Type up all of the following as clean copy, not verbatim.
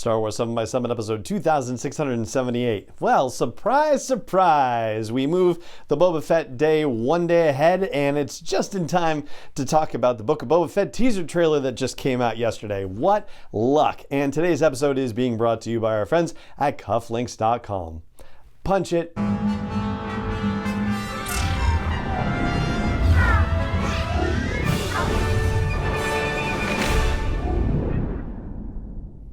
Star Wars 7 by 7 episode 2678. Well, surprise, surprise! We move the Boba Fett day one day ahead, and it's just in time to talk about the Book of Boba Fett teaser trailer that just came out yesterday. What luck! And today's episode is being brought to you by our friends at cufflinks.com. Punch it!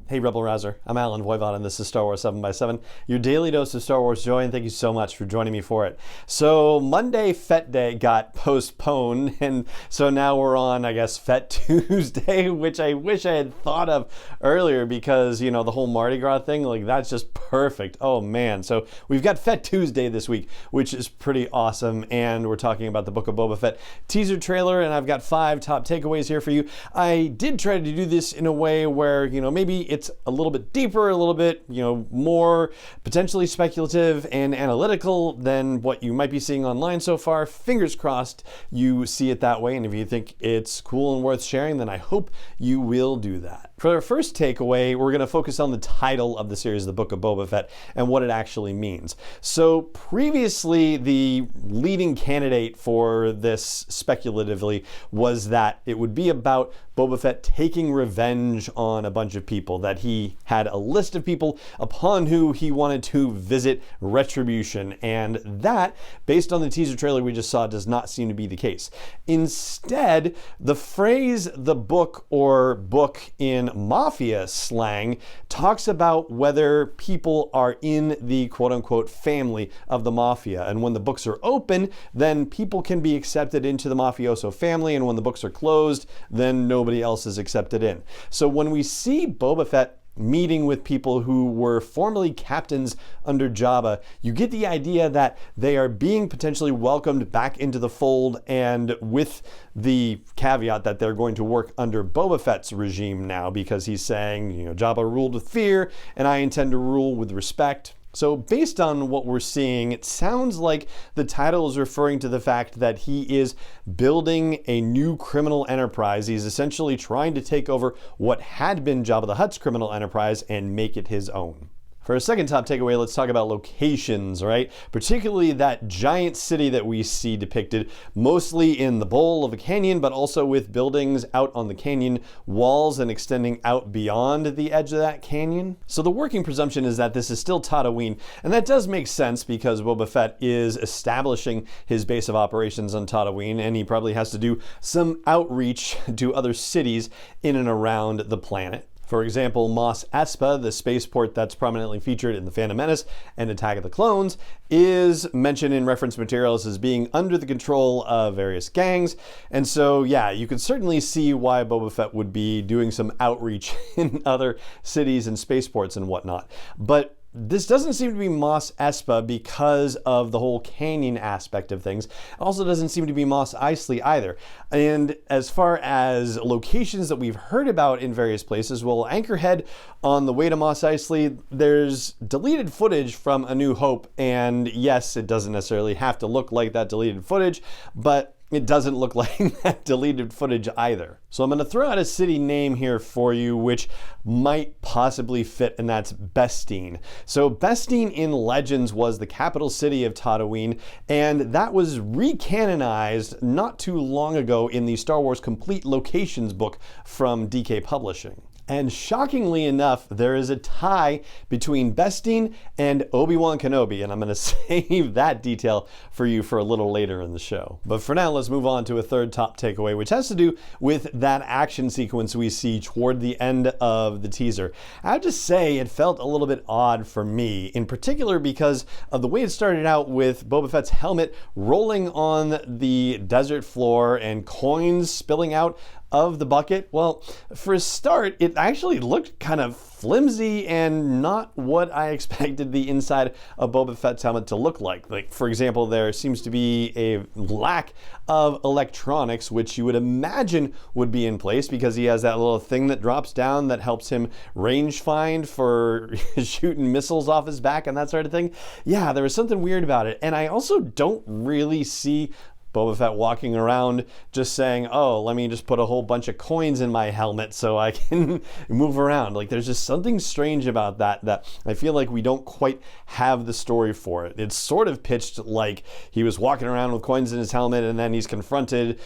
Hey Rebel Rouser, I'm Alan Voivod and this is Star Wars 7 by 7, your daily dose of Star Wars joy, and thank you so much for joining me for it. So Monday Fett Day got postponed, and so now we're on, I guess, Fett Tuesday, which I wish I had thought of earlier because, you know, the whole Mardi Gras thing, like that's just perfect. Oh man, so we've got Fett Tuesday this week, which is pretty awesome, and we're talking about the Book of Boba Fett teaser trailer, and I've got 5 top takeaways here for you. I did try to do this in a way where, you know, maybe it's a little bit deeper, a little bit, you know, more potentially speculative and analytical than what you might be seeing online so far. Fingers crossed you see it that way, and if you think it's cool and worth sharing, then I hope you will do that. For our first takeaway, we're going to focus on the title of the series, The Book of Boba Fett, and what it actually means. So previously, the leading candidate for this speculatively was that it would be about Boba Fett taking revenge on a bunch of people, that he had a list of people upon who he wanted to visit retribution, and that, based on the teaser trailer we just saw, does not seem to be the case. Instead, the phrase the book or book in mafia slang talks about whether people are in the quote-unquote family of the mafia, and when the books are open, then people can be accepted into the mafioso family, and when the books are closed, then nobody else is accepted in. So when we see Boba Fett meeting with people who were formerly captains under Jabba, you get the idea that they are being potentially welcomed back into the fold, and with the caveat that they're going to work under Boba Fett's regime now, because he's saying, you know, Jabba ruled with fear and I intend to rule with respect. So based on what we're seeing, it sounds like the title is referring to the fact that he is building a new criminal enterprise. He's essentially trying to take over what had been Jabba the Hutt's criminal enterprise and make it his own. For a second top takeaway, let's talk about locations, right? Particularly that giant city that we see depicted, mostly in the bowl of a canyon, but also with buildings out on the canyon walls and extending out beyond the edge of that canyon. So the working presumption is that this is still Tatooine, and that does make sense because Boba Fett is establishing his base of operations on Tatooine, and he probably has to do some outreach to other cities in and around the planet. For example, Mos Espa, the spaceport that's prominently featured in The Phantom Menace and Attack of the Clones, is mentioned in reference materials as being under the control of various gangs. And so, yeah, you can certainly see why Boba Fett would be doing some outreach in other cities and spaceports and whatnot. But this doesn't seem to be Mos Espa because of the whole canyon aspect of things. It also doesn't seem to be Mos Eisley either. And as far as locations that we've heard about in various places, well, Anchorhead on the way to Mos Eisley, there's deleted footage from A New Hope. And yes, it doesn't necessarily have to look like that deleted footage, but it doesn't look like that deleted footage either. So I'm going to throw out a city name here for you which might possibly fit, and that's Bestine. So Bestine in Legends was the capital city of Tatooine, and that was recanonized not too long ago in the Star Wars Complete Locations book from DK Publishing. And shockingly enough, there is a tie between Bestine and Obi-Wan Kenobi, and I'm going to save that detail for you for a little later in the show. But for now, let's move on to a third top takeaway, which has to do with that action sequence we see toward the end of the teaser. I have to say, it felt a little bit odd for me, in particular because of the way it started out with Boba Fett's helmet rolling on the desert floor and coins spilling out of the bucket. Well, for a start, it actually looked kind of flimsy and not what I expected the inside of Boba Fett's helmet to look like. Like, for example, there seems to be a lack of electronics, which you would imagine would be in place because he has that little thing that drops down that helps him range find for shooting missiles off his back and that sort of thing. Yeah, there was something weird about it. And I also don't really see Boba Fett walking around just saying, oh, let me just put a whole bunch of coins in my helmet so I can move around. Like, there's just something strange about that I feel like we don't quite have the story for it. It's sort of pitched like he was walking around with coins in his helmet, and then he's confronted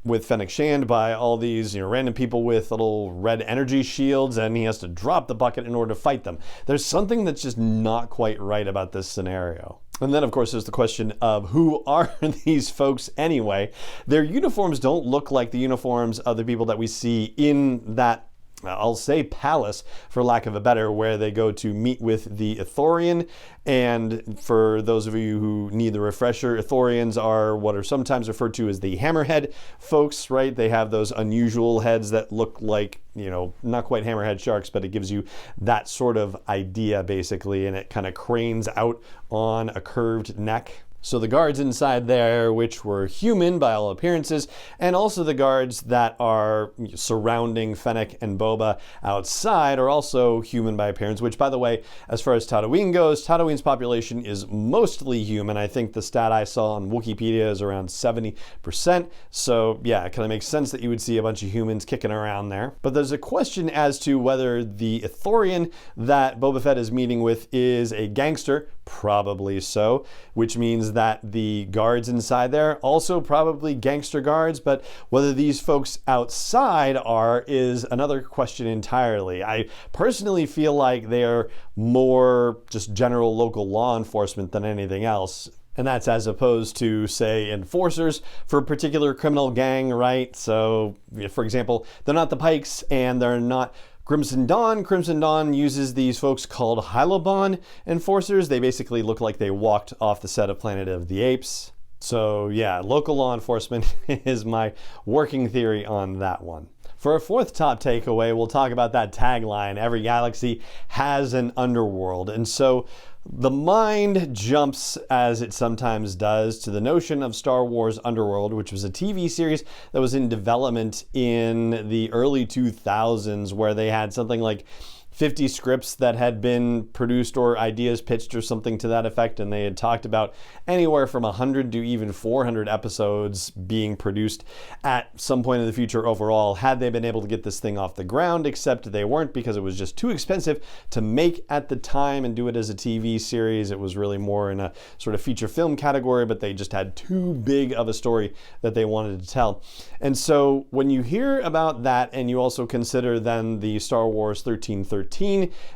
with Fennec Shand by all these, random people with little red energy shields, and he has to drop the bucket in order to fight them. There's something that's just not quite right about this scenario. And then, of course, there's the question of who are these folks anyway? Their uniforms don't look like the uniforms of the people that we see in that, I'll say, palace, for lack of a better, where they go to meet with the Ithorian. And for those of you who need the refresher, Ithorians are what are sometimes referred to as the hammerhead folks, right? They have those unusual heads that look like, not quite hammerhead sharks, but it gives you that sort of idea, basically, and it kind of cranes out on a curved neck. So the guards inside there, which were human by all appearances, and also the guards that are surrounding Fennec and Boba outside are also human by appearance, which, by the way, as far as Tatooine goes, Tatooine's population is mostly human. I think the stat I saw on Wikipedia is around 70%. So yeah, it kind of makes sense that you would see a bunch of humans kicking around there. But there's a question as to whether the Ithorian that Boba Fett is meeting with is a gangster. Probably so, which means that the guards inside there also probably gangster guards, but whether these folks outside are is another question entirely. I personally feel like they're more just general local law enforcement than anything else. And that's as opposed to, say, enforcers for a particular criminal gang, right? So, for example, they're not the Pikes and they're not Crimson Dawn. Crimson Dawn uses these folks called Hylobon enforcers. They basically look like they walked off the set of Planet of the Apes. So yeah, local law enforcement is my working theory on that one. For our fourth top takeaway, we'll talk about that tagline, every galaxy has an underworld. And so the mind jumps, as it sometimes does, to the notion of Star Wars Underworld, which was a TV series that was in development in the early 2000s, where they had something like 50 scripts that had been produced or ideas pitched or something to that effect, and they had talked about anywhere from 100 to even 400 episodes being produced at some point in the future overall, had they been able to get this thing off the ground, except they weren't because it was just too expensive to make at the time and do it as a TV series. It was really more in a sort of feature film category, but they just had too big of a story that they wanted to tell. And so when you hear about that, and you also consider then the Star Wars 1313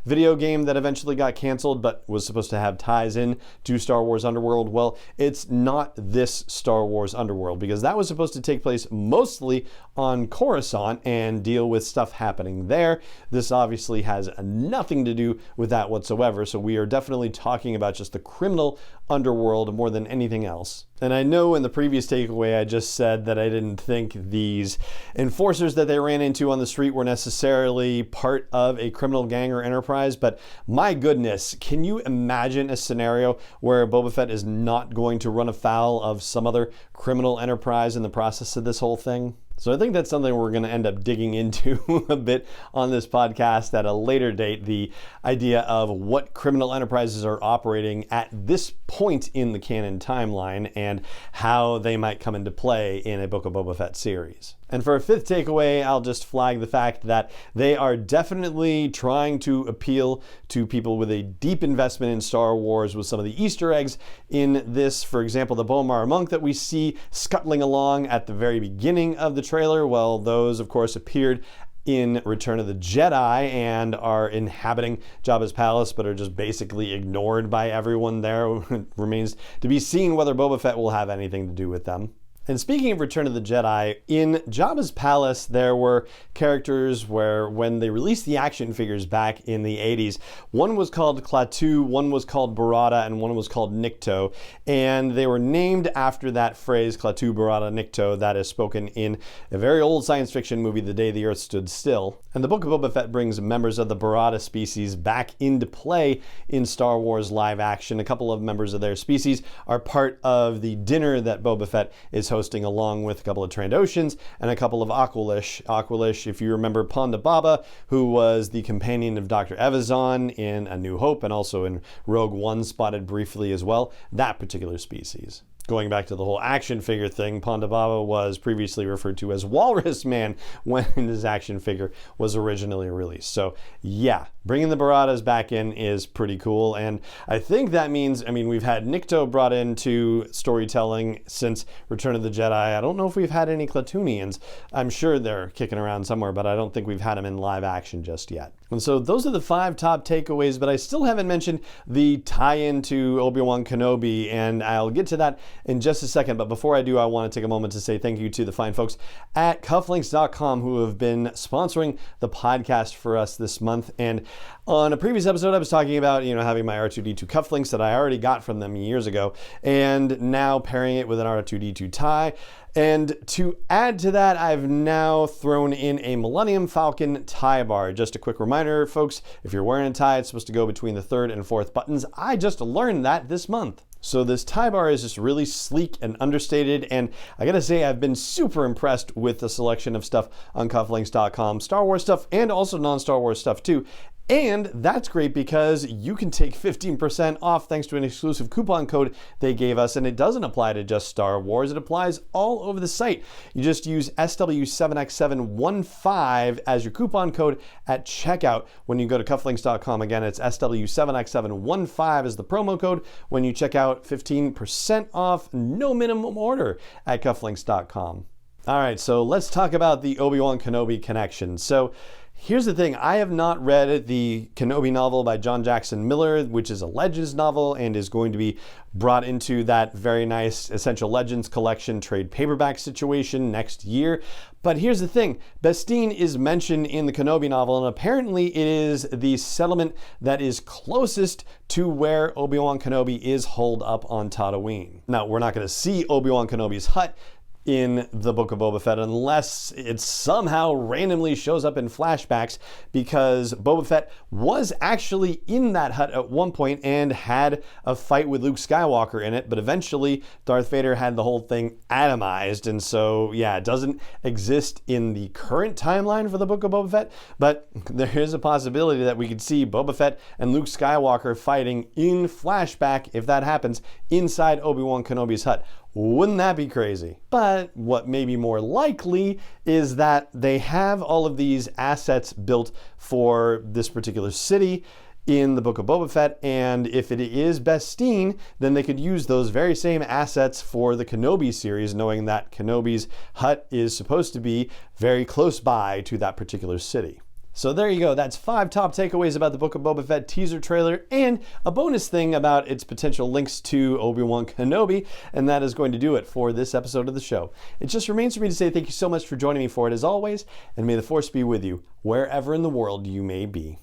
video game that eventually got canceled but was supposed to have ties in to Star Wars Underworld, well, it's not this Star Wars Underworld, because that was supposed to take place mostly on Coruscant and deal with stuff happening there. This obviously has nothing to do with that whatsoever, so we are definitely talking about just the criminal underworld more than anything else. And I know in the previous takeaway I just said that I didn't think these enforcers that they ran into on the street were necessarily part of a criminal gang or enterprise, but my goodness, can you imagine a scenario where Boba Fett is not going to run afoul of some other criminal enterprise in the process of this whole thing? So I think that's something we're going to end up digging into a bit on this podcast at a later date, the idea of what criminal enterprises are operating at this point in the canon timeline and how they might come into play in a Book of Boba Fett series. And for a fifth takeaway, I'll just flag the fact that they are definitely trying to appeal to people with a deep investment in Star Wars with some of the Easter eggs in this. For example, the Bomar monk that we see scuttling along at the very beginning of the trailer, well, those, of course, appeared in Return of the Jedi and are inhabiting Jabba's palace, but are just basically ignored by everyone there. It remains to be seen whether Boba Fett will have anything to do with them. And speaking of Return of the Jedi, in Jabba's palace, there were characters where when they released the action figures back in the 80s, one was called Klaatu, one was called Barada, and one was called Nikto. And they were named after that phrase, Klaatu, Barada, Nikto, that is spoken in a very old science fiction movie, The Day the Earth Stood Still. And the Book of Boba Fett brings members of the Barada species back into play in Star Wars live action. A couple of members of their species are part of the dinner that Boba Fett is hosting, along with a couple of Trandoshans and a couple of Aqualish. Aqualish, if you remember Ponda Baba, who was the companion of Dr. Evazan in A New Hope and also in Rogue One, spotted briefly as well, that particular species. Going back to the whole action figure thing, Ponda Baba was previously referred to as Walrus Man when his action figure was originally released. So yeah, bringing the Baratas back in is pretty cool. And I think that means, we've had Nikto brought into storytelling since Return of the Jedi. I don't know if we've had any Klatooinians. I'm sure they're kicking around somewhere, but I don't think we've had them in live action just yet. And so those are the 5 top takeaways, but I still haven't mentioned the tie-in to Obi-Wan Kenobi, and I'll get to that in just a second. But before I do, I want to take a moment to say thank you to the fine folks at cufflinks.com who have been sponsoring the podcast for us this month. And on a previous episode, I was talking about, having my R2-D2 cufflinks that I already got from them years ago, and now pairing it with an R2-D2 tie. And to add to that, I've now thrown in a Millennium Falcon tie bar. Just a quick reminder, folks, if you're wearing a tie, it's supposed to go between the 3rd and 4th buttons. I just learned that this month. So this tie bar is just really sleek and understated, and I gotta say I've been super impressed with the selection of stuff on cufflinks.com, Star Wars stuff and also non-Star Wars stuff too. And that's great because you can take 15% off thanks to an exclusive coupon code they gave us, and it doesn't apply to just Star Wars, it applies all over the site. You just use SW7X715 as your coupon code at checkout when you go to cufflinks.com. Again, it's SW7X715 is the promo code. When you check out, 15% off, no minimum order at cufflinks.com. All right, so let's talk about the Obi-Wan Kenobi connection. So here's the thing, I have not read the Kenobi novel by John Jackson Miller, which is a Legends novel and is going to be brought into that very nice Essential Legends collection trade paperback situation next year. But here's the thing, Bestine is mentioned in the Kenobi novel, and apparently it is the settlement that is closest to where Obi-Wan Kenobi is holed up on Tatooine. Now, we're not going to see Obi-Wan Kenobi's hut in the Book of Boba Fett unless it somehow randomly shows up in flashbacks, because Boba Fett was actually in that hut at one point and had a fight with Luke Skywalker in it, but eventually Darth Vader had the whole thing atomized, and so yeah, it doesn't exist in the current timeline for the Book of Boba Fett, but there is a possibility that we could see Boba Fett and Luke Skywalker fighting in flashback, if that happens, inside Obi-Wan Kenobi's hut. Wouldn't that be crazy? But what may be more likely is that they have all of these assets built for this particular city in the Book of Boba Fett, and if it is Bestine, then they could use those very same assets for the Kenobi series, knowing that Kenobi's hut is supposed to be very close by to that particular city. So there you go, that's 5 top takeaways about the Book of Boba Fett teaser trailer, and a bonus thing about its potential links to Obi-Wan Kenobi, and that is going to do it for this episode of the show. It just remains for me to say thank you so much for joining me for it as always, and may the Force be with you wherever in the world you may be.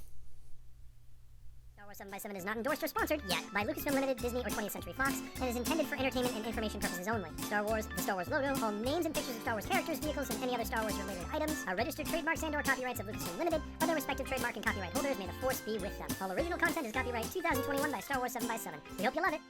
7x7 is not endorsed or sponsored yet by Lucasfilm Limited, Disney, or 20th Century Fox, and is intended for entertainment and information purposes only. Star Wars, the Star Wars logo, all names and pictures of Star Wars characters, vehicles, and any other Star Wars related items are registered trademarks and/or copyrights of Lucasfilm Limited, or their respective trademark and copyright holders. May the Force be with them. All original content is copyright 2021 by Star Wars 7x7. We hope you love it.